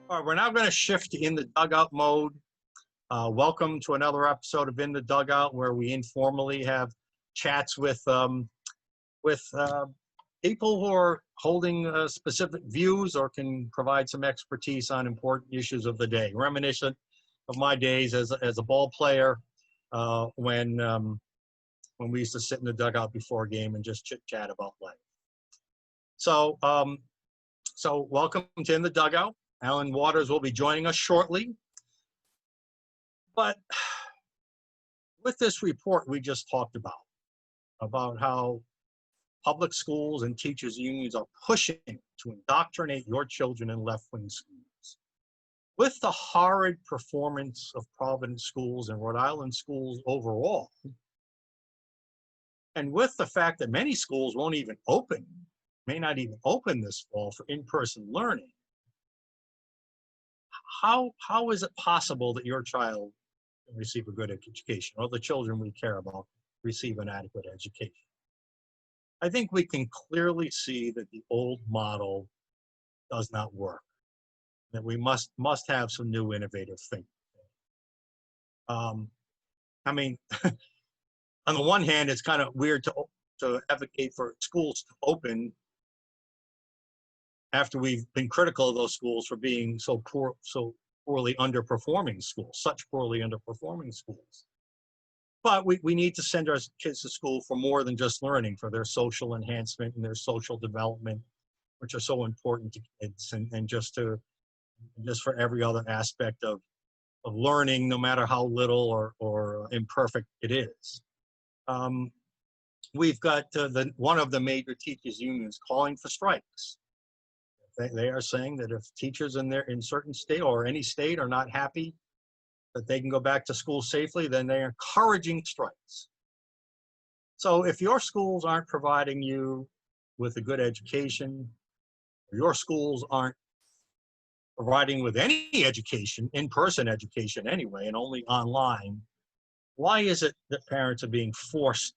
All right, we're now going to shift in the dugout mode. Welcome to another episode of In the Dugout, where we informally have chats with people who are holding specific views or can provide some expertise on important issues of the day. Reminiscent of my days as a ball player when we used to sit in the dugout before a game and just chit chat about life. So welcome to In the Dugout. Alan Waters will be joining us shortly. But with this report we just talked about how public schools and teachers unions are pushing to indoctrinate your children in left-wing schools. With the horrid performance of Providence schools and Rhode Island schools overall, and with the fact that many schools may not even open this fall for in-person learning, how is it possible that your child can receive a good education, or the children we care about receive an adequate education? I think we can clearly see that the old model does not work, that we must have some new innovative thinking. I mean, on the one hand, it's kind of weird to advocate for schools to open after we've been critical of those schools for being so poorly underperforming schools, such poorly underperforming schools. But we need to send our kids to school for more than just learning, for their social enhancement and their social development, which are so important to kids, and just for every other aspect of learning, no matter how little or imperfect it is. We've got one of the major teachers unions calling for strikes. They are saying that if teachers in certain state or any state are not happy that they can go back to school safely, then they're encouraging strikes. So if your schools aren't providing you with a good education, your schools aren't providing with any education, in-person education anyway, and only online, why is it that parents are being forced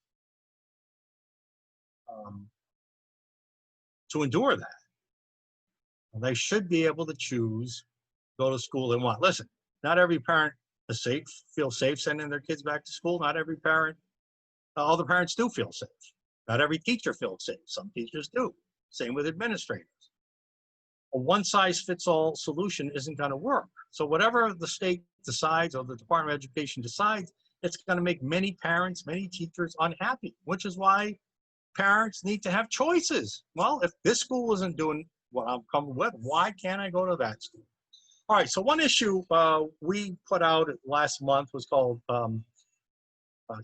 to endure that? They should be able to choose, go to school they want. Listen, not every parent feels safe sending their kids back to school. Not every parent, all the parents do feel safe. Not every teacher feels safe. Some teachers do. Same with administrators. A one-size-fits-all solution isn't going to work. So whatever the state decides or the Department of Education decides, it's going to make many parents, many teachers unhappy, which is why parents need to have choices. Well, if this school isn't doing what I'm coming with, why can't I go to that school? All right, so one issue we put out last month was called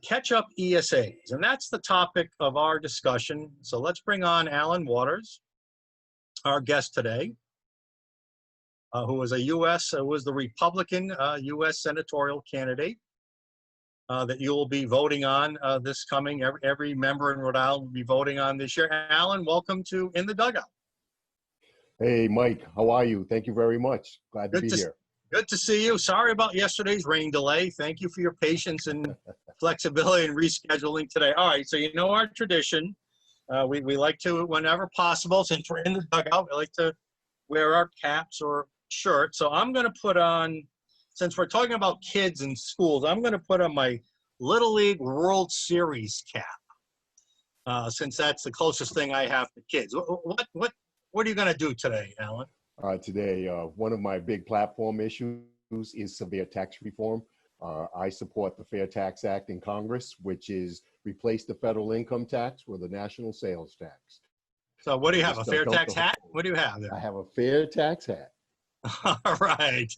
Catch-Up ESAs, and that's the topic of our discussion. So let's bring on Alan Waters, our guest today, who was the Republican U.S. senatorial candidate that you will be voting on this coming. Every member in Rhode Island will be voting on this year. Alan, welcome to In the Dugout. Hey, Mike, how are you? Thank you very much. Glad to be here. Good to see you. Sorry about yesterday's rain delay. Thank you for your patience and flexibility in rescheduling today. All right, so you know our tradition. We like to, whenever possible, since we're in the dugout, we like to wear our caps or shirts. So I'm going to put on, since we're talking about kids in schools, I'm going to put on my Little League World Series cap, since that's the closest thing I have to kids. What are you going to do today, Alan? Today, one of my big platform issues is severe tax reform. I support the Fair Tax Act in Congress, which is replace the federal income tax with a national sales tax. So what do you have, a fair tax hat? What do you have there? I have a fair tax hat. All right.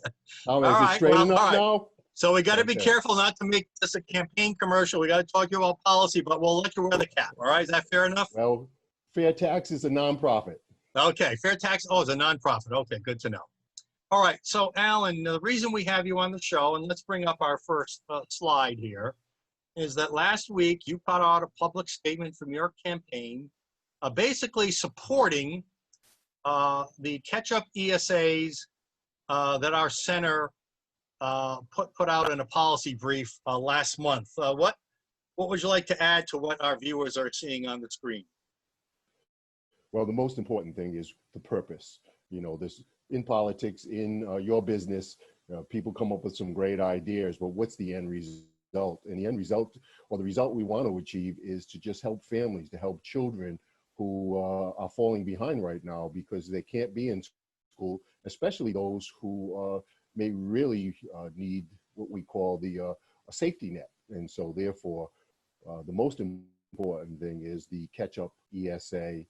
Oh, is it straight enough now? So we got to be careful not to make this a campaign commercial. We got to talk to you about policy, but we'll let you wear the cap. All right, is that fair enough? Well, Fair Tax is a nonprofit. Okay, Fair Tax, it's a nonprofit. Okay, good to know. All right, so Alan, the reason we have you on the show, and let's bring up our first slide here, is that last week you put out a public statement from your campaign basically supporting the Catch-Up ESAs that our center put out in a policy brief last month. What would you like to add to what our viewers are seeing on the screen? Well, the most important thing is the purpose. You know, in politics, in your business, people come up with some great ideas, but what's the end result? And the end result, or the result we want to achieve, is to just help families, to help children who are falling behind right now because they can't be in school, especially those who may really need what we call a safety net. And so therefore, the most important thing is the Catch-Up ESA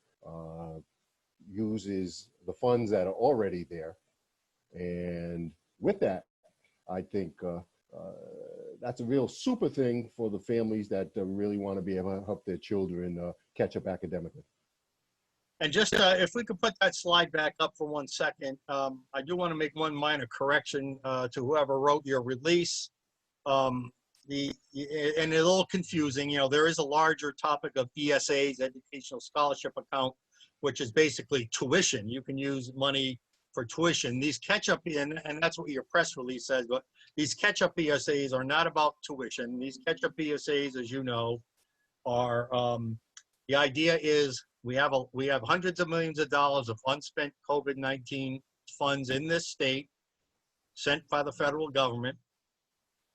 uses the funds that are already there. And with that, I think that's a real super thing for the families that really want to be able to help their children catch up academically. And just if we could put that slide back up for 1 second, I do want to make one minor correction to whoever wrote your release. And a little confusing, you know, there is a larger topic of ESAs, Educational Scholarship Account, which is basically tuition. You can use money for tuition. These catch-up, and that's what your press release says, but these catch-up ESAs are not about tuition. These catch-up ESAs, as you know, are, the idea is we have hundreds of millions of dollars of unspent COVID-19 funds in this state sent by the federal government.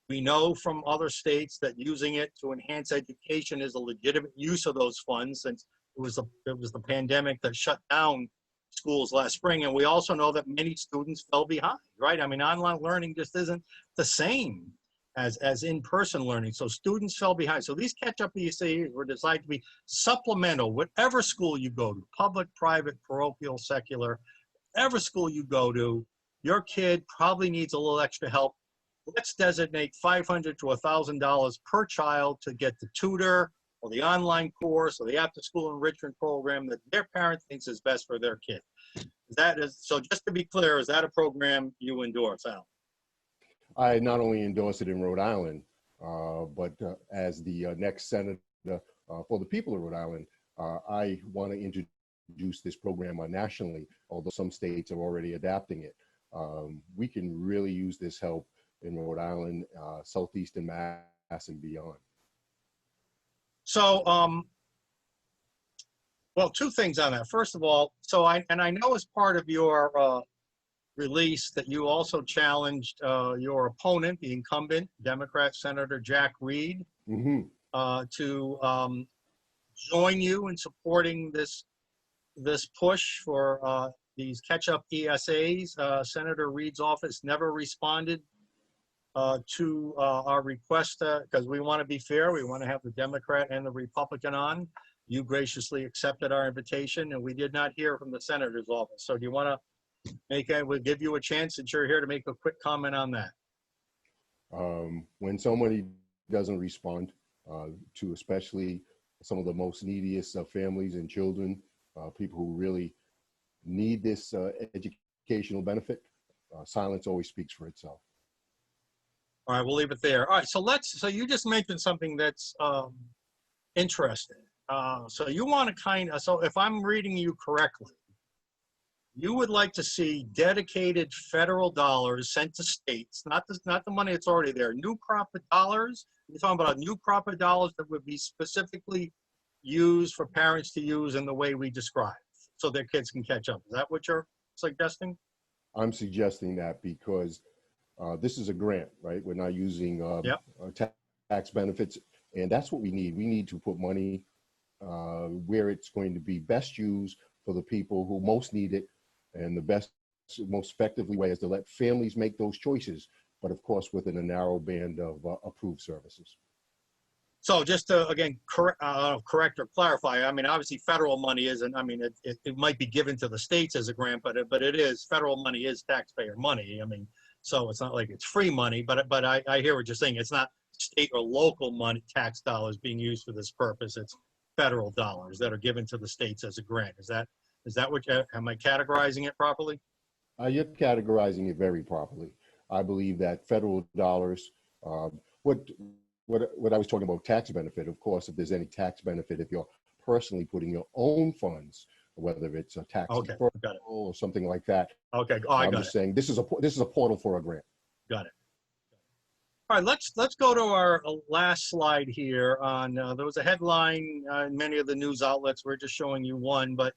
We know from other states that using it to enhance education is a legitimate use of those funds, since it was the pandemic that shut down schools last spring. And we also know that many students fell behind, right? I mean, online learning just isn't the same as in-person learning. So students fell behind. So these catch-up ESAs were designed to be supplemental. Whatever school you go to, public, private, parochial, secular, whatever school you go to, your kid probably needs a little extra help. Let's designate $500 to $1,000 per child to get the tutor or the online course or the after-school enrichment program that their parent thinks is best for their kid. So just to be clear, is that a program you endorse, Al? I not only endorse it in Rhode Island, but as the next senator for the people of Rhode Island, I want to introduce this program nationally, although some states are already adapting it. We can really use this help in Rhode Island, Southeastern Mass, and beyond. So, well, two things on that. First of all, I know as part of your release that you also challenged your opponent, the incumbent Democrat Senator Jack Reed, to join you in supporting this push for these catch-up ESAs. Senator Reed's office never responded to our request, because we want to be fair. We want to have the Democrat and the Republican on. You graciously accepted our invitation, and we did not hear from the senator's office. So do you want to we'll give you a chance, since you're here, to make a quick comment on that? When somebody doesn't respond to especially some of the most neediest families and children, people who really need this educational benefit, silence always speaks for itself. All right, we'll leave it there. All right, so you just mentioned something that's interesting. So you want to so if I'm reading you correctly, you would like to see dedicated federal dollars sent to states, not the money that's already there, new crop of dollars. You're talking about a new crop of dollars that would be specifically used for parents to use in the way we described, so their kids can catch up. Is that what you're suggesting? I'm suggesting that because this is a grant, right? We're not using tax benefits, and that's what we need. We need to put money where it's going to be best used for the people who most need it, and the best, most effectively way is to let families make those choices, but of course within a narrow band of approved services. So just to, again, correct or clarify, I mean, obviously federal money isn't, I mean, it might be given to the states as a grant, but it is, federal money is taxpayer money. I mean, so it's not like it's free money, but I hear what you're saying. It's not state or local money, tax dollars being used for this purpose. It's federal dollars that are given to the states as a grant. Is that what, am I categorizing it properly? You're categorizing it very properly. I believe that federal dollars, what I was talking about tax benefit, of course, if there's any tax benefit, if you're personally putting your own funds, whether it's a tax or something like that. Okay, I'm just saying this is a portal for a grant. Got it. All right, let's go to our last slide here. On there was a headline in many of the news outlets. We're just showing you one, but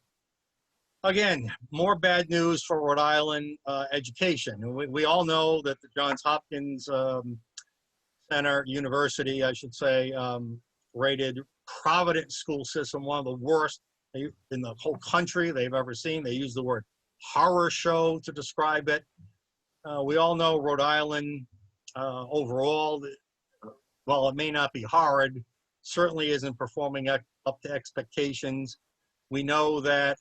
Again, more bad news for Rhode Island education. We all know that the Johns Hopkins University, I should say, rated Providence school system one of the worst in the whole country they've ever seen. They use the word horror show to describe it. We all know Rhode Island overall, while it may not be horrid, certainly isn't performing up to expectations. We know that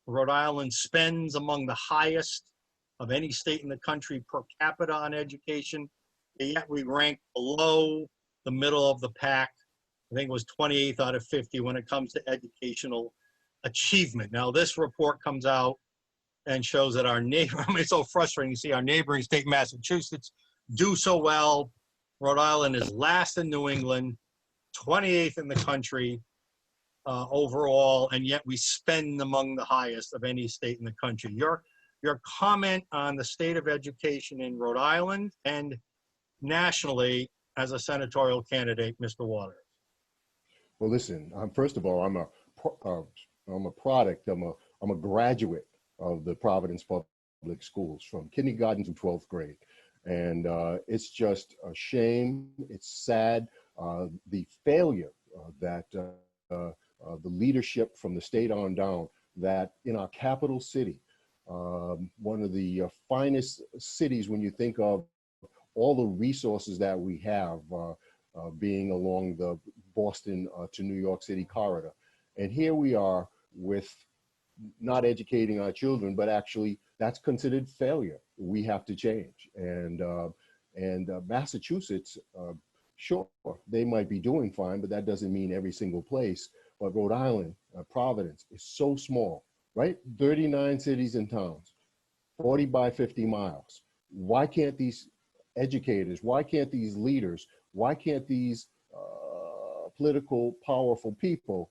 Rhode Island spends among the highest of any state in the country per capita on education, yet we rank below the middle of the pack. I think it was 28th out of 50 when it comes to educational achievement. Now, this report comes out and shows that our neighbor, I mean, it's so frustrating to see our neighboring state, Massachusetts, do so well. Rhode Island is last in New England, 28th in the country overall, and yet we spend among the highest of any state in the country. Your comment on the state of education in Rhode Island and nationally as a senatorial candidate, Mr. Waters. Well, listen, first of all, I'm a product, I'm a graduate of the Providence Public Schools from kindergarten to 12th grade. And it's just a shame, it's sad, the failure that the leadership from the state on down, that in our capital city, one of the finest cities when you think of all the resources that we have being along the Boston to New York City corridor. And here we are with not educating our children, but actually that's considered failure. We have to change. And Massachusetts, sure, they might be doing fine, but that doesn't mean every single place. But Rhode Island, Providence is so small, right? 39 cities and towns, 40 by 50 miles. Why can't these educators, why can't these leaders, why can't these political powerful people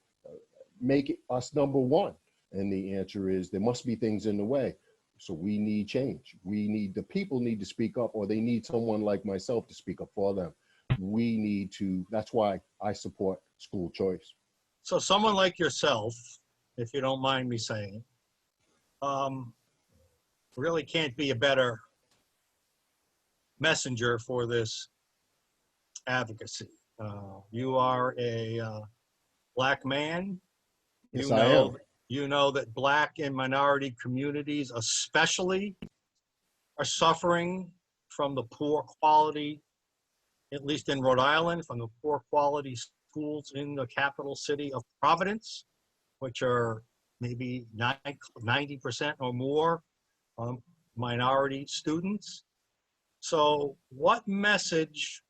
make us number one? And the answer is there must be things in the way. So we need change. The people need to speak up, or they need someone like myself to speak up for them. We need to, that's why I support school choice. So someone like yourself, if you don't mind me saying, really can't be a better messenger for this advocacy. You are a Black man. Yes, I am. You know that Black and minority communities especially are suffering from the poor quality, at least in Rhode Island, from the poor quality schools in the capital city of Providence, which are maybe 90% or more minority students. So what message,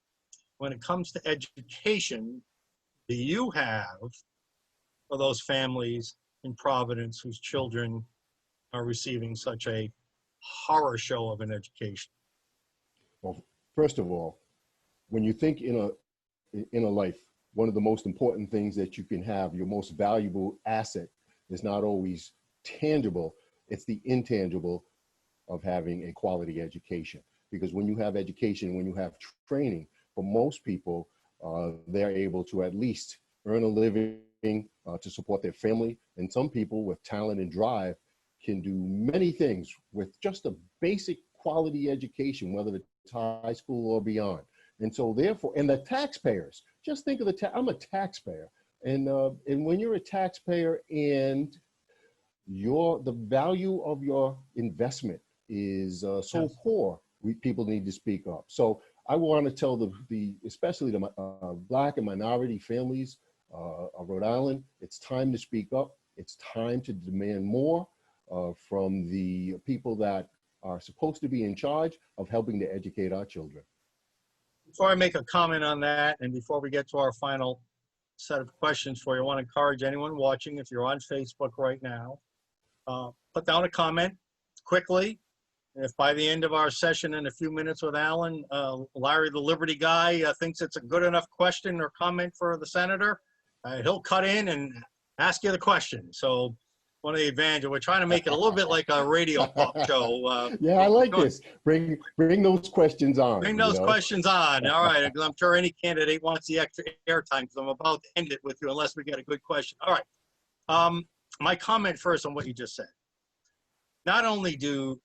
when it comes to education, do you have for those families in Providence whose children are receiving such a horror show of an education? Well, first of all, when you think in a life, one of the most important things that you can have, your most valuable asset, is not always tangible, it's the intangible of having a quality education. Because when you have education, when you have training, for most people, they're able to at least earn a living to support their family. And some people with talent and drive can do many things with just a basic quality education, whether it's high school or beyond. And so therefore, and the taxpayers, just think of I'm a taxpayer. And when you're a taxpayer and the value of your investment is so poor, people need to speak up. So I want to tell especially the Black and minority families of Rhode Island, it's time to speak up. It's time to demand more from the people that are supposed to be in charge of helping to educate our children. Before I make a comment on that, and before we get to our final set of questions for you, I want to encourage anyone watching, if you're on Facebook right now, put down a comment quickly. If by the end of our session in a few minutes with Alan, Larry the Liberty guy thinks it's a good enough question or comment for the senator, he'll cut in and ask you the question. So one of the advantages, we're trying to make it a little bit like a radio talk show. Yeah, I like this. Bring those questions on. Bring those questions on. All right, because I'm sure any candidate wants the extra airtime, because I'm about to end it with you unless we get a good question. All right. My comment first on what you just said. not only do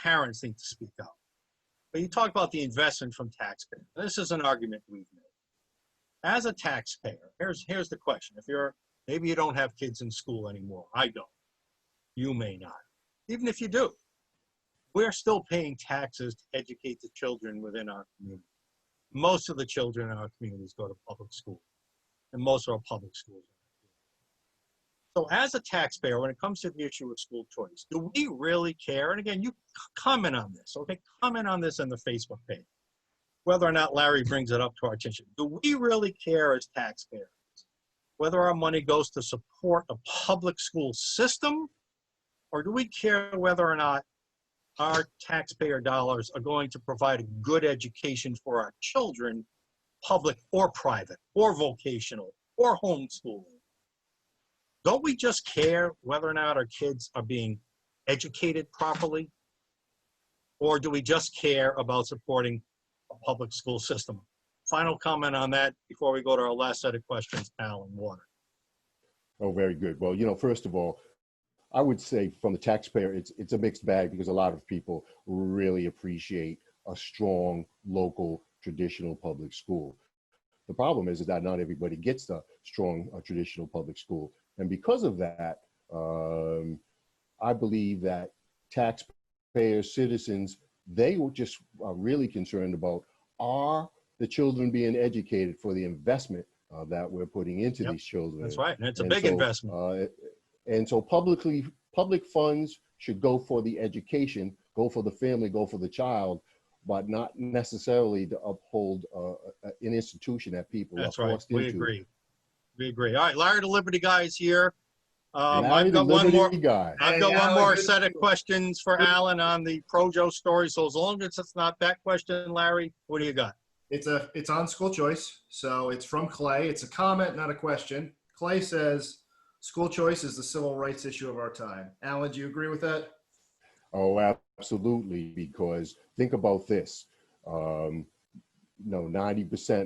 parents need to speak up, but you talk about the investment from taxpayers. This is an argument we've made. As a taxpayer, here's the question. Maybe you don't have kids in school anymore. I don't. You may not. Even if you do, we're still paying taxes to educate the children within our community. Most of the children in our communities go to public school, and most of our public schools. So as a taxpayer, when it comes to the issue of school choice, do we really care? And again, you comment on this, okay? Comment on this on the Facebook page, whether or not Larry brings it up to our attention. Do we really care as taxpayers whether our money goes to support a public school system, or do we care whether or not our taxpayer dollars are going to provide a good education for our children, public or private, or vocational, or homeschooling? Don't we just care whether or not our kids are being educated properly? Or do we just care about supporting a public school system? Final comment on that before we go to our last set of questions, Alan Water. Oh, very good. Well, first of all, I would say from the taxpayer, it's a mixed bag because a lot of people really appreciate a strong local traditional public school. The problem is that not everybody gets a strong traditional public school. And because of that, I believe that taxpayers, citizens, they were just really concerned about, are the children being educated for the investment that we're putting into these children? That's right, and it's a big investment. And so public funds should go for the education, go for the family, go for the child, but not necessarily to uphold an institution that people are forced into. We agree. We agree. All right, Larry the Liberty Guy is here. I've got one more set of questions for Alan on the Projo story. So as long as it's not that question, Larry, what do you got? It's on school choice. So it's from Clay. It's a comment, not a question. Clay says, school choice is the civil rights issue of our time. Alan, do you agree with that? Oh, absolutely. Because think about this. 90%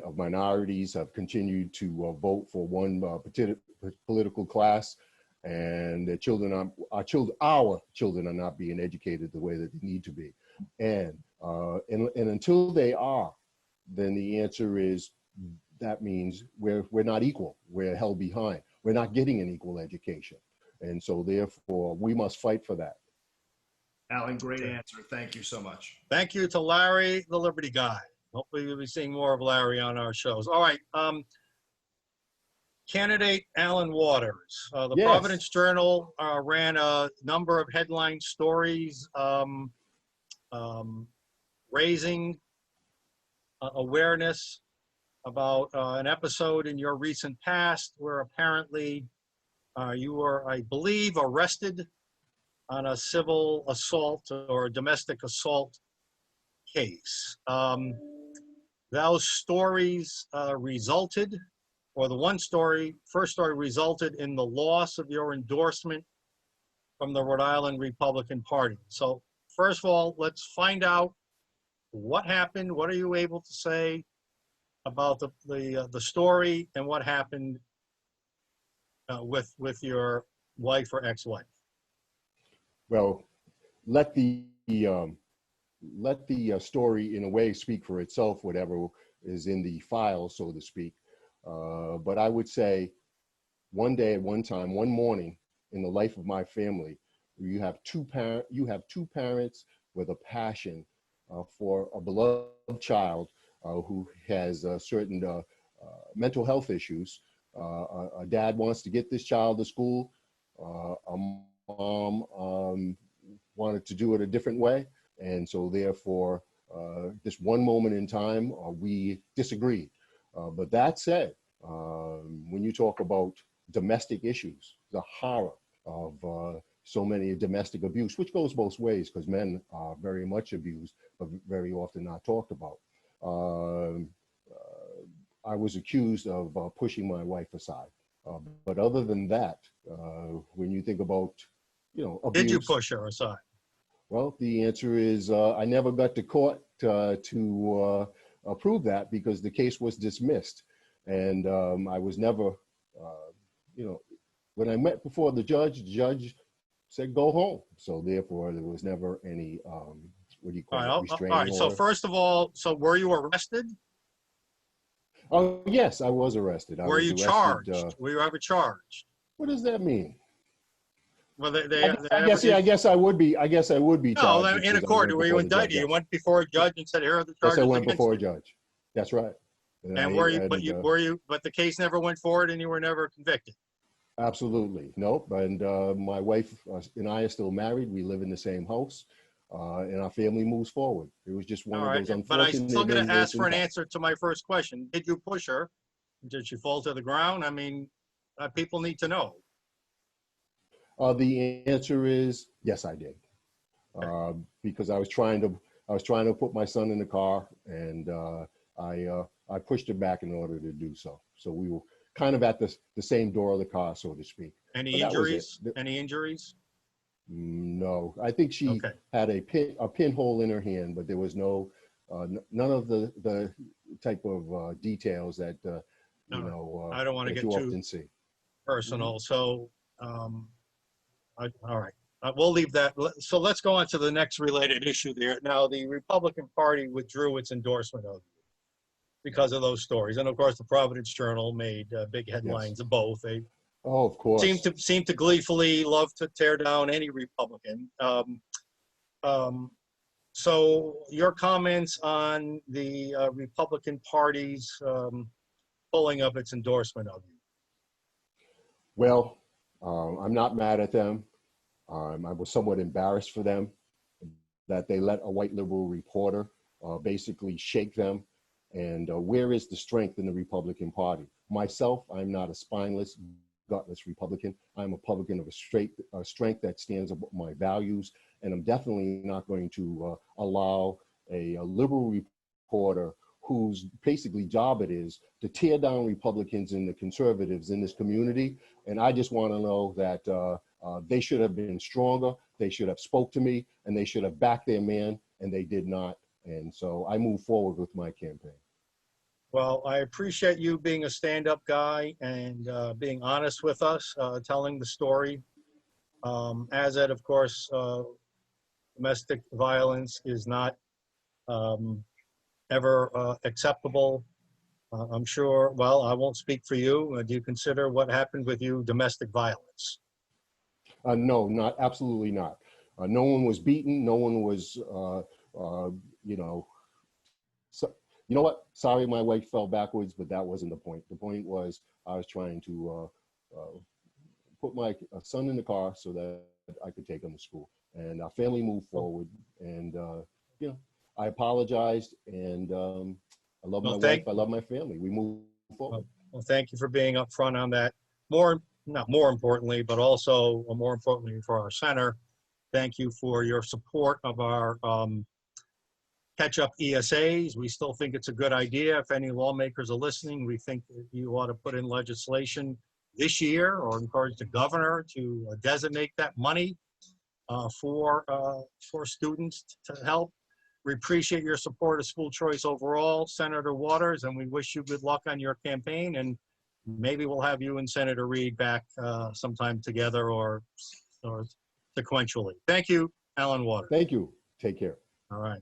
of minorities have continued to vote for one political class, and their children our children are not being educated the way that they need to be. And until they are, then the answer is that means we're not equal. We're held behind. We're not getting an equal education. And so therefore, we must fight for that. Alan, great answer. Thank you so much. Thank you to Larry, the Liberty Guy. Hopefully we'll be seeing more of Larry on our shows. All right. Candidate Alan Waters. The Yes. Providence Journal ran a number of headline stories raising awareness about an episode in your recent past where apparently you were, I believe, arrested on a civil assault or a domestic assault case. Those stories resulted, or the first story resulted in the loss of your endorsement from the Rhode Island Republican Party. So first of all, let's find out what happened. What are you able to say about the story and what happened with your wife or ex-wife? Well, let the story in a way speak for itself, whatever is in the file, so to speak. But I would say one day at one time, one morning in the life of my family, you have two parents with a passion for a beloved child who has certain mental health issues. A dad wants to get this child to school. A mom wanted to do it a different way. And so therefore, this one moment in time, we disagreed. But that said, when you talk about domestic issues, the horror of so many domestic abuse, which goes both ways because men are very much abused, but very often not talked about. I was accused of pushing my wife aside. But other than that, when you think about, abuse. Did you push her aside? Well, the answer is I never got to court to prove that because the case was dismissed. And I was never, when I met before the judge said, go home. So therefore, there was never any, what do you All call right. it, All restraining right. So order. first of all, so were you arrested? Oh, yes, I was arrested. I Were was you arrested. charged? Were you ever charged? What does that mean? Well, I guess, yeah, I guess I would be. I guess I would be no, charged in a because I court, went were you before the judge. indicted? You Yes, went before a judge and said, here are the yes, I charges went against before a you. judge. That's right. And but the case never went forward and you were never convicted. Absolutely. Nope. And my wife and I are still married. We live in the same house, and our family moves forward. It was just one All of right. those But I unfortunate still going to ask inadvertent for an times. answer to my first question. Did you push her? Did she fall to the ground? I mean, people need to know. The answer is yes, I did, because I was trying to put my son in the car, and I pushed her back in order to do so. So we were kind of at the same door of the car, so to speak. Any But that was it. injuries? Any injuries? No, I think she Okay. had a pinhole in her hand, but there was none of the type of details that I don't want to that get you too often see. personal. So, all right. We'll leave that. So let's go on to the next related issue there. Now, the Republican Party withdrew its endorsement of you because of those stories. And of course, the Providence Journal made big headlines of both. They Oh, of course. seem to gleefully love to tear down any Republican. So your comments on the Republican Party's pulling of its endorsement of you? Well, I'm not mad at them. I was somewhat embarrassed for them that they let a white liberal reporter basically shake them. And where is the strength in the Republican Party? Myself, I'm not a spineless, gutless Republican. I'm a Republican of a strength that stands up my values. And I'm definitely not going to allow a liberal reporter whose basically job it is to tear down Republicans and the conservatives in this community. And I just want to know that they should have been stronger. They should have spoke to me, and they should have backed their man, and they did not. And so I move forward with my campaign. Well, I appreciate you being a stand-up guy and being honest with us, telling the story. As it, of course, domestic violence is not ever acceptable. I'm sure, well, I won't speak for you. Do you consider what happened with you domestic violence? No, absolutely not. No one was beaten. No one was, so, you know what? Sorry, my wife fell backwards, but that wasn't the point. The point was I was trying to put my son in the car so that I could take him to school. And our family moved forward. And, I apologized. And I love my wife. I love my family. We moved forward. Well, thank you for being upfront on that. Not more importantly, but also more importantly for our center, thank you for your support of our Catch-Up ESAs. We still think it's a good idea. If any lawmakers are listening, we think that you ought to put in legislation this year or encourage the governor to designate that money for students to help. We appreciate your support of school choice overall, Senator Waters, and we wish you good luck on your campaign. And maybe we'll have you and Senator Reed back sometime together or sequentially. Thank you, Alan Waters. Thank you. Take care. All right.